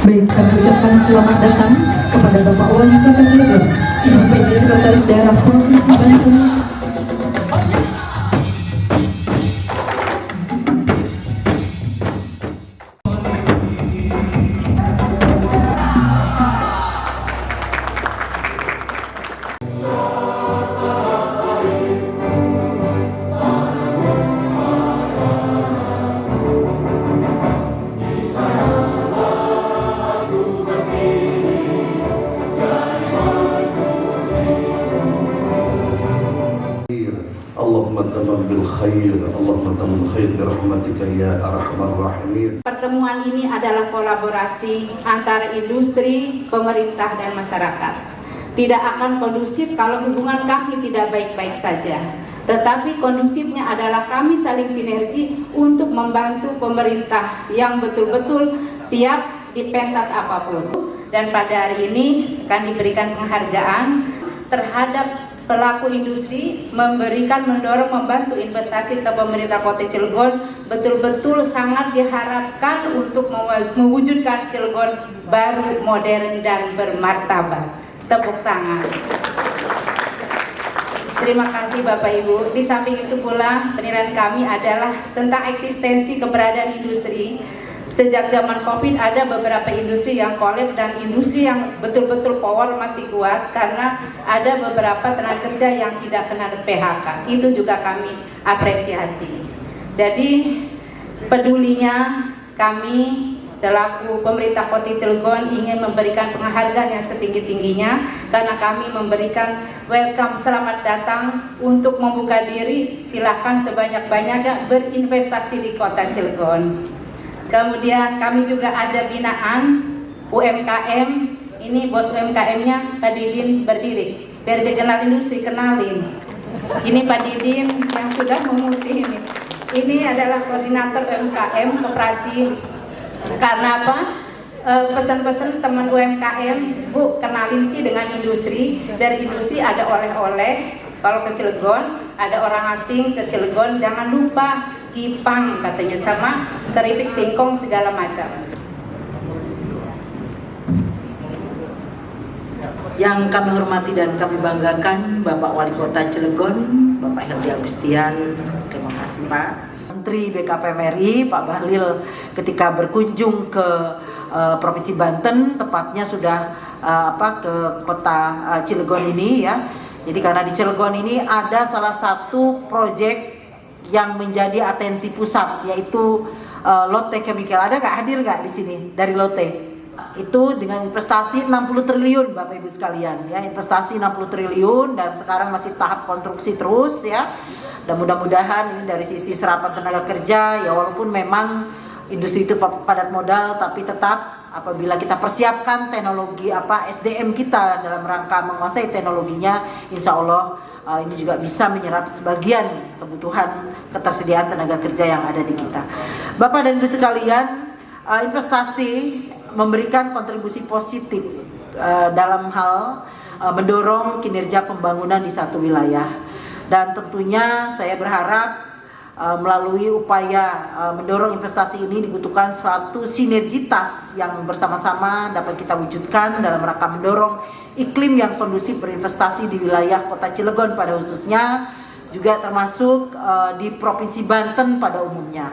Baik, kami ucapkan selamat datang kepada Bapak Wali Kota Cilegon, Ibu PJ Sekretaris Daerah Provinsi Banten. Allahumma tamam bil khair, Allahumma tamam bil khair birahmatika ya arhamar rahimin. Pertemuan ini adalah kolaborasi antara industri, pemerintah, dan masyarakat. Tidak akan kondusif kalau hubungan kami tidak baik-baik saja. Tetapi kondusifnya adalah kami saling sinergi untuk membantu pemerintah yang betul-betul siap di pentas apapun. Dan pada hari ini akan diberikan penghargaan terhadap pelaku industri, mendorong, membantu investasi ke pemerintah Kota Cilegon. Betul-betul sangat diharapkan untuk mewujudkan Cilegon baru, modern, dan bermartabat. Tepuk tangan. Terima kasih Bapak Ibu. Di samping itu pula penilaian kami adalah tentang eksistensi keberadaan industri. Sejak zaman Covid ada beberapa industri yang kolab dan industri yang betul-betul power masih kuat karena ada beberapa tenaga kerja yang tidak kena PHK. Itu juga kami apresiasi. Jadi pedulinya kami selaku pemerintah Kota Cilegon ingin memberikan penghargaan yang setinggi-tingginya karena kami memberikan welcome, selamat datang untuk membuka diri. Silahkan sebanyak-banyaknya berinvestasi di Kota Cilegon. Kemudian kami juga ada binaan UMKM. Ini bos UMKM-nya Pak Didin berdiri. Biar dikenal industri, kenalin. Ini Pak Didin yang sudah memutih ini. Ini adalah koordinator UMKM Koperasi. Karena apa? Pesan-pesan teman UMKM, Bu, kenalin sih dengan industri. Dari industri ada oleh-oleh. Kalau ke Cilegon, ada orang asing ke Cilegon, jangan lupa kipang katanya, sama keripik singkong segala macam. Yang kami hormati dan kami banggakan Bapak Wali Kota Cilegon, Bapak Heldi Agustian. Terima kasih Pak. Menteri BKPM RI Pak Bahlil ketika berkunjung ke Provinsi Banten, tepatnya sudah ke kota Cilegon ini ya. Jadi karena di Cilegon ini ada salah satu proyek yang menjadi atensi pusat, yaitu Lotte Chemical. Ada nggak, hadir nggak di sini dari Lotte? Itu dengan investasi 60 triliun Bapak Ibu sekalian ya, investasi 60 triliun dan sekarang masih tahap konstruksi terus ya. Dan mudah-mudahan ini dari sisi serapan tenaga kerja ya, walaupun memang industri itu padat modal, tapi tetap apabila kita persiapkan teknologi SDM kita dalam rangka menguasai teknologinya, insya Allah ini juga bisa menyerap sebagian kebutuhan ketersediaan tenaga kerja yang ada di kita. Bapak dan Ibu sekalian, investasi memberikan kontribusi positif dalam hal mendorong kinerja pembangunan di satu wilayah. Dan tentunya saya berharap melalui upaya mendorong investasi ini dibutuhkan suatu sinergitas yang bersama-sama dapat kita wujudkan dalam rangka mendorong iklim yang kondusif berinvestasi di wilayah Kota Cilegon pada khususnya, juga termasuk di Provinsi Banten pada umumnya.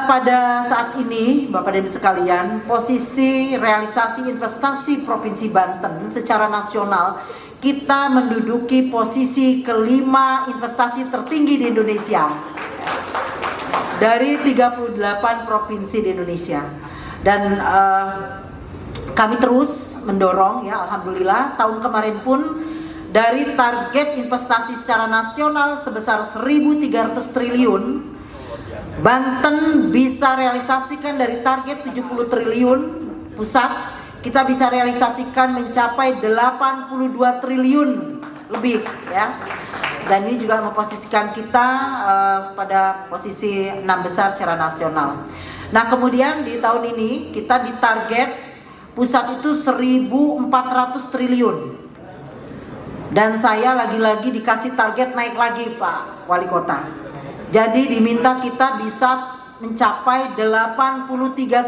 Pada saat ini Bapak dan Ibu sekalian, posisi realisasi investasi Provinsi Banten secara nasional kita menduduki posisi kelima investasi tertinggi di Indonesia dari 38 provinsi di Indonesia. Dan kami terus mendorong ya, alhamdulillah tahun kemarin pun dari target investasi secara nasional sebesar 1.300 triliun, Banten bisa realisasikan dari target 70 triliun pusat, kita bisa realisasikan mencapai 82 triliun lebih ya. Dan ini juga memposisikan kita pada posisi 6 besar secara nasional. Nah, kemudian di tahun ini kita ditarget pusat itu 1.400 triliun. Dan saya lagi-lagi dikasih target naik lagi Pak Wali Kota. Jadi diminta kita bisa mencapai 83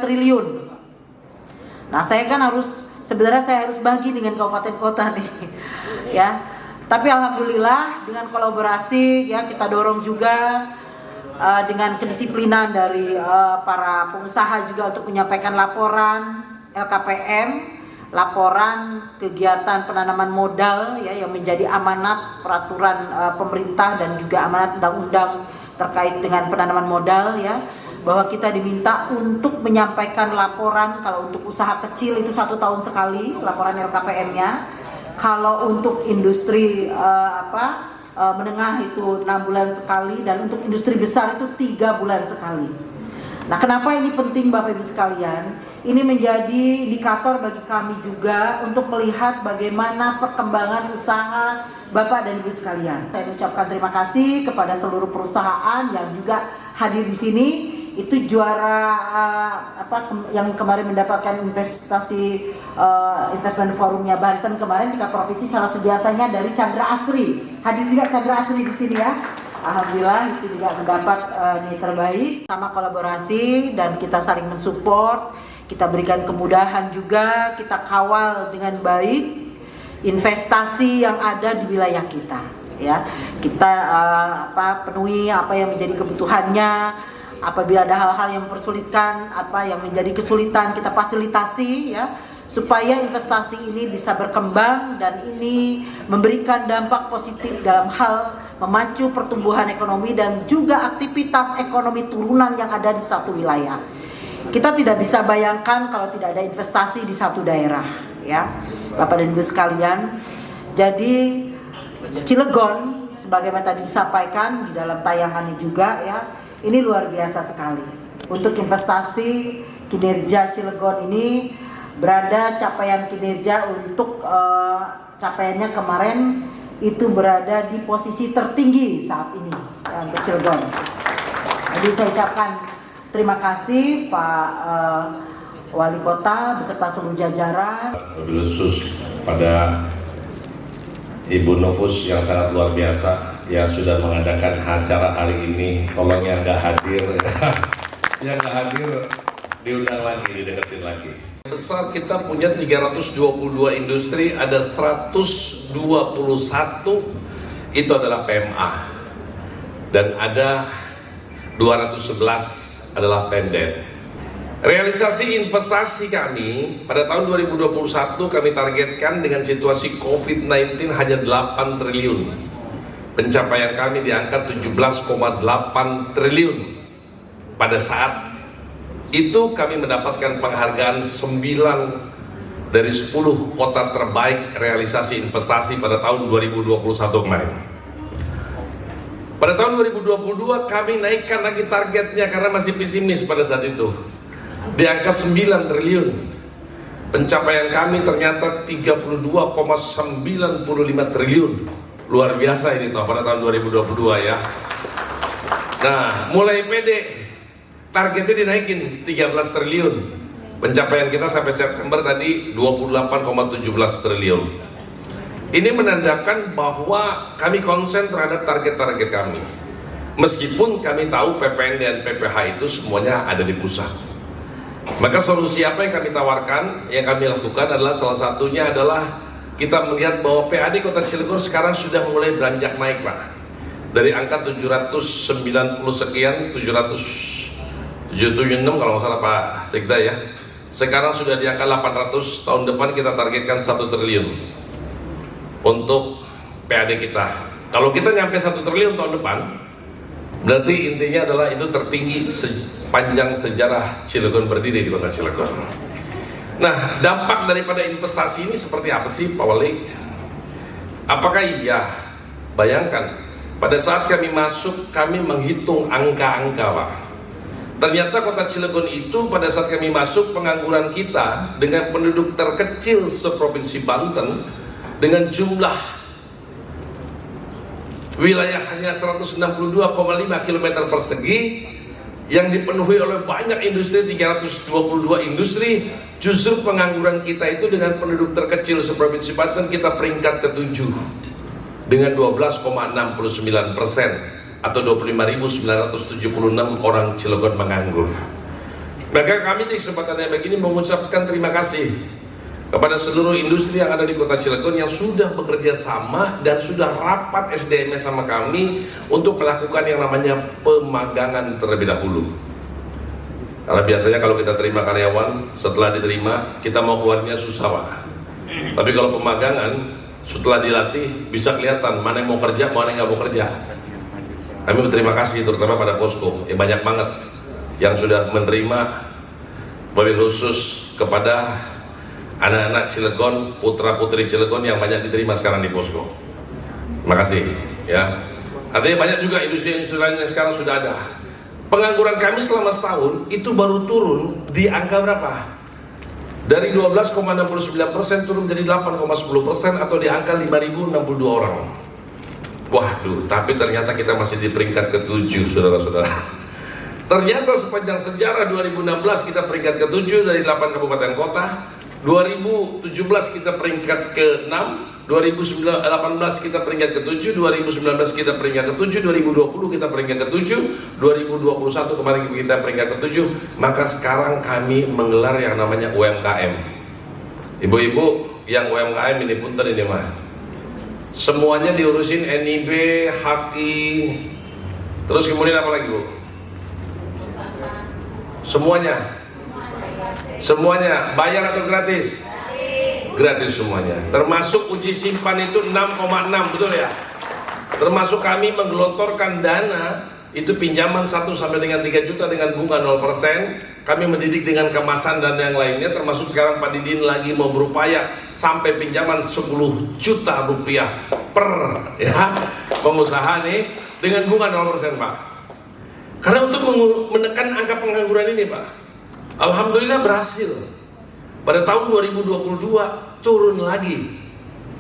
triliun. Nah, sebenarnya saya harus bagi dengan kabupaten kota nih, ya. Tapi alhamdulillah dengan kolaborasi ya kita dorong juga dengan kedisiplinan dari para pengusaha juga untuk menyampaikan laporan LKPM, laporan kegiatan penanaman modal ya yang menjadi amanat peraturan pemerintah dan juga amanat undang-undang terkait dengan penanaman modal ya, bahwa kita diminta untuk menyampaikan laporan. Kalau untuk usaha kecil itu 1 tahun sekali laporan LKPM-nya, kalau untuk industri menengah itu 6 bulan sekali, dan untuk industri besar itu 3 bulan sekali. Nah, kenapa ini penting Bapak Ibu sekalian? Ini menjadi indikator bagi kami juga untuk melihat bagaimana perkembangan usaha Bapak dan Ibu sekalian. Saya ucapkan terima kasih kepada seluruh perusahaan yang juga hadir di sini. Itu juara yang kemarin mendapatkan investment forumnya Banten kemarin, tingkat provinsi, salah sediatanya dari Chandra Asri. Hadir juga Chandra Asri di sini ya. Alhamdulillah itu juga mendapat nilai terbaik. Sama kolaborasi dan kita saling mensupport, kita berikan kemudahan juga, kita kawal dengan baik investasi yang ada di wilayah kita ya. Kita penuhi apa yang menjadi kebutuhannya. Apabila ada hal-hal yang mempersulitkan, apa yang menjadi kesulitan, kita fasilitasi ya, supaya investasi ini bisa berkembang dan ini memberikan dampak positif dalam hal memacu pertumbuhan ekonomi dan juga aktivitas ekonomi turunan yang ada di satu wilayah. Kita tidak bisa bayangkan kalau tidak ada investasi di satu daerah ya, Bapak dan Ibu sekalian. Jadi Cilegon sebagaimana tadi disampaikan di dalam tayangannya juga ya, ini luar biasa sekali. Untuk investasi kinerja Cilegon ini berada capaian kinerja untuk capaiannya kemarin itu berada di posisi tertinggi saat ini ya, untuk Cilegon. Jadi saya ucapkan terima kasih Pak Wali Kota beserta seluruh jajaran. Wabil khusus pada Ibu Novus yang sangat luar biasa yang sudah mengadakan acara hari ini. Tolong yang nggak hadir, yang nggak hadir diundang lagi, dideketin lagi. Besar kita punya 322 industri, ada 121 itu adalah PMA dan ada 211 adalah penden. Realisasi investasi kami pada tahun 2021 kami targetkan dengan situasi COVID-19 hanya 8 triliun. Pencapaian kami di angka 17,8 triliun. Pada saat itu kami mendapatkan penghargaan 9 dari 10 kota terbaik realisasi investasi pada tahun 2021 kemarin. Pada tahun 2022 kami naikkan lagi targetnya karena masih pesimis pada saat itu, di angka 9 triliun. Pencapaian kami ternyata 32,95 triliun. Luar biasa ini toh pada tahun 2022 ya. Nah, mulai pede, targetnya dinaikin 13 triliun. Pencapaian kita sampai September tadi 28,17 triliun. Ini menandakan bahwa kami konsen terhadap target-target kami. Meskipun kami tahu PPN dan PPH itu semuanya ada di pusat. Maka solusi apa yang kami tawarkan, yang kami lakukan adalah salah satunya adalah kita melihat bahwa PAD Kota Cilegon sekarang sudah mulai beranjak naik Pak. Dari angka 790 sekian, 776 kalau nggak salah Pak Sekda ya. Sekarang sudah di angka 800, tahun depan kita targetkan 1 triliun untuk PAD kita. Kalau kita nyampe 1 triliun tahun depan, berarti intinya adalah itu tertinggi sepanjang sejarah Cilegon berdiri di Kota Cilegon. Nah, dampak daripada investasi ini seperti apa sih Pak Wali? Apakah iya? Bayangkan, pada saat kami masuk, kami menghitung angka-angka Pak. Ternyata Kota Cilegon itu pada saat kami masuk, pengangguran kita dengan penduduk terkecil seprovinsi Banten, dengan jumlah wilayah hanya 162,5 km persegi, yang dipenuhi oleh banyak industri, 322 industri, justru pengangguran kita itu dengan penduduk terkecil seprovinsi Banten kita peringkat ke-7 dengan 12,69% atau 25.976 orang Cilegon menganggur. Maka kami di kesempatan yang begini mengucapkan terima kasih kepada seluruh industri yang ada di Kota Cilegon yang sudah bekerja sama dan sudah rapat SDM sama kami untuk melakukan yang namanya pemagangan terlebih dahulu. Karena biasanya kalau kita terima karyawan, setelah diterima kita mau keluarnya susah Pak. Tapi kalau pemagangan, setelah dilatih bisa kelihatan mana yang mau kerja, mana yang nggak mau kerja. Kami berterima kasih terutama pada posko yang banyak banget yang sudah menerima mobil khusus kepada anak-anak Cilegon, putra-putri Cilegon yang banyak diterima sekarang di posko. Terima kasih ya. Artinya banyak juga industri-industri lain yang sekarang sudah ada. Pengangguran kami selama setahun itu baru turun di angka berapa? Dari 12,69% turun jadi 8,10% atau di angka 5.062 orang. Waduh, tapi ternyata kita masih di peringkat ke-7 saudara-saudara. Ternyata sepanjang sejarah 2016 kita peringkat ke-7 dari 8 kabupaten kota, 2017 kita peringkat ke-6, 2018 kita peringkat ke-7, 2019 kita peringkat ke-7, 2020 kita peringkat ke-7, 2021 kemarin kita peringkat ke-7. Maka sekarang kami menggelar yang namanya UMKM. Ibu-ibu yang UMKM ini punten ini mah, semuanya diurusin NIB, HAKI, terus kemudian apa lagi Bu? Semuanya bayar atau gratis? Gratis semuanya, termasuk uji simpan itu 6,6, betul ya? Termasuk kami menggelontorkan dana itu pinjaman 1 sampai dengan 3 juta dengan bunga 0%. Kami mendidik dengan kemasan dan yang lainnya, termasuk sekarang Pak Didin lagi mau berupaya sampai pinjaman 10 juta rupiah per ya pengusaha nih dengan bunga 0% Pak. Karena untuk menekan angka pengangguran ini Pak, alhamdulillah berhasil. Pada tahun 2022 turun lagi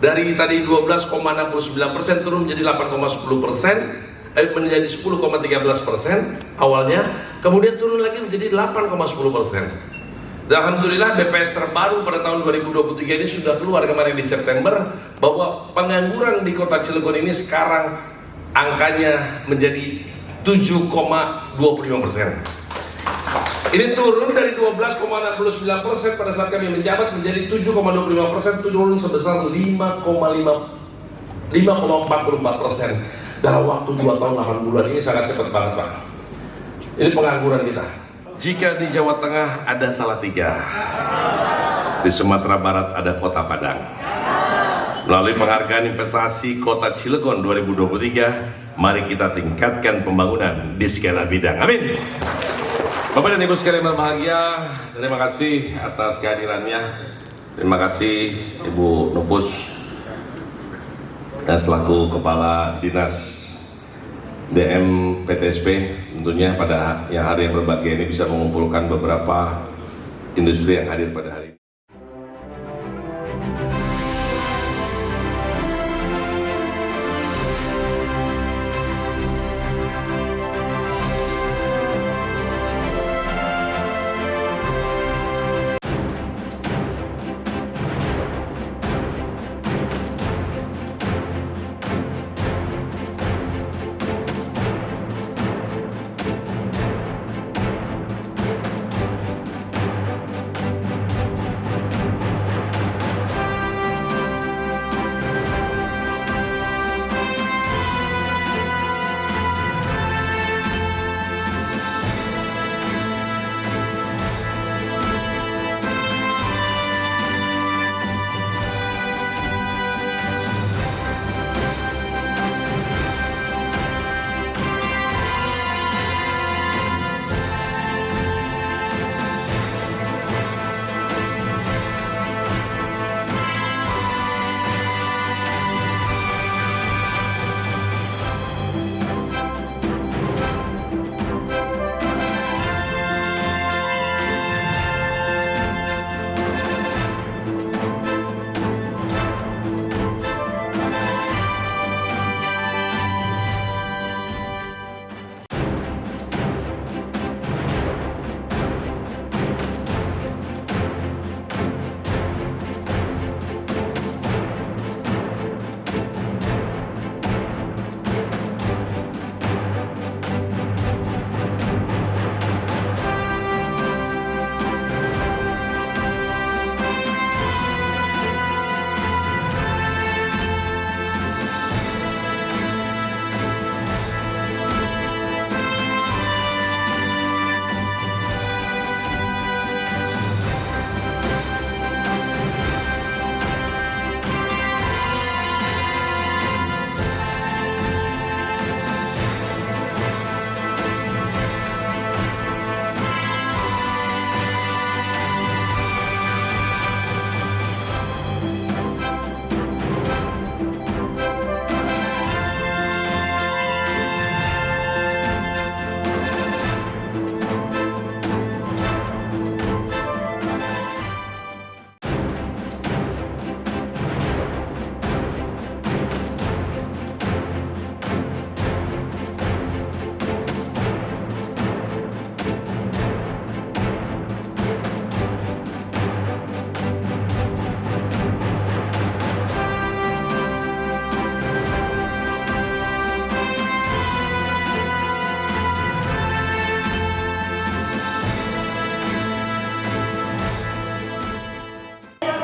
dari tadi 12,69% turun menjadi 8,10%, menjadi 10,13% awalnya, kemudian turun lagi menjadi 8,10%. Dan alhamdulillah BPS terbaru pada tahun 2023 ini sudah keluar kemarin di September bahwa pengangguran di Kota Cilegon ini sekarang angkanya menjadi 7,25%. Ini turun dari 12,69% pada saat kami menjabat menjadi 7,25%, turun sebesar 5,44% dalam waktu 2 tahun 8 bulan. Ini sangat cepat banget Pak. Ini pengangguran kita. Jika di Jawa Tengah ada Salatiga, di Sumatera Barat ada Kota Padang. Melalui penghargaan investasi Kota Cilegon 2023, mari kita tingkatkan pembangunan di segala bidang. Amin. Bapak dan Ibu sekalian berbahagia, terima kasih atas kehadirannya. Terima kasih Ibu Nupus selaku Kepala Dinas DM PTSP, tentunya pada yang hari yang berbahagia ini bisa mengumpulkan beberapa industri yang hadir pada hari ini.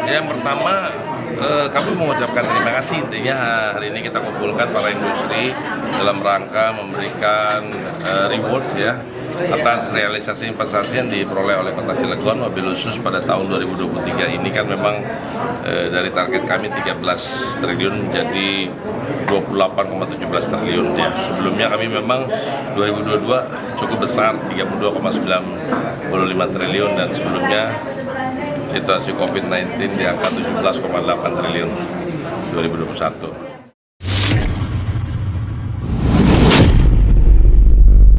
Yang pertama, kami mengucapkan terima kasih. Intinya hari ini kita kumpulkan para industri dalam rangka memberikan reward ya atas realisasi investasi yang diperoleh oleh Kota Cilegon, mobil khusus pada tahun 2023 ini kan memang dari target kami 13 triliun menjadi 28,17 triliun ya. Sebelumnya kami memang 2022 cukup besar 32,95 triliun dan sebelumnya situasi COVID-19 di angka 17,8 triliun 2021.